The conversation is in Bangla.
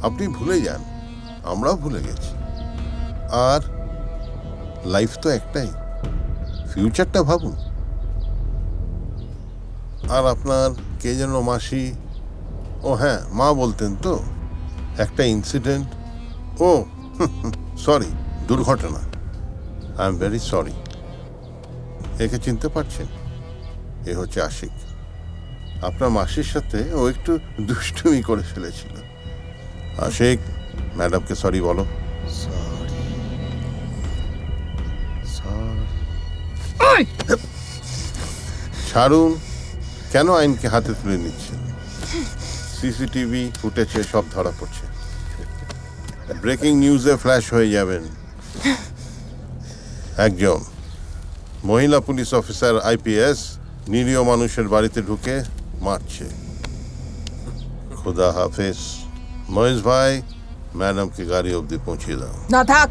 আপনি ভুলে যান, আমরাও ভুলে গেছি। আর লাইফ তো একটাই, ফিউচারটা ভাবুন। আর আপনার কে যেন মাসি, ও হ্যাঁ মা বলতেন তো, একটা ইনসিডেন্ট, ও সরি, দুর্ঘটনা। I am very sorry. একে চিনতে পারছেন? এ হচ্ছে আশিক। আপনার মাসির সাথে ও একটু দুষ্টুমি করে ফেলেছিল। আশিক, ম্যাডামকে সরি বলো। ছাড়ুন, কেন আইনকে হাতে তুলে নিচ্ছেন? সিসিটিভি ফুটেজে সব ধরা পড়ছে। ব্রেকিং নিউজে ফ্ল্যাশ হয়ে যাবেন। একজন মহিলা পুলিশ অফিসার আইপিএস নিরীহ মানুষের বাড়িতে ঢুকে মারছে। খুদা হাফেজ। মহেশ ভাই, ম্যাডামকে গাড়ি অবধি পৌঁছিয়ে দাও। না থাক।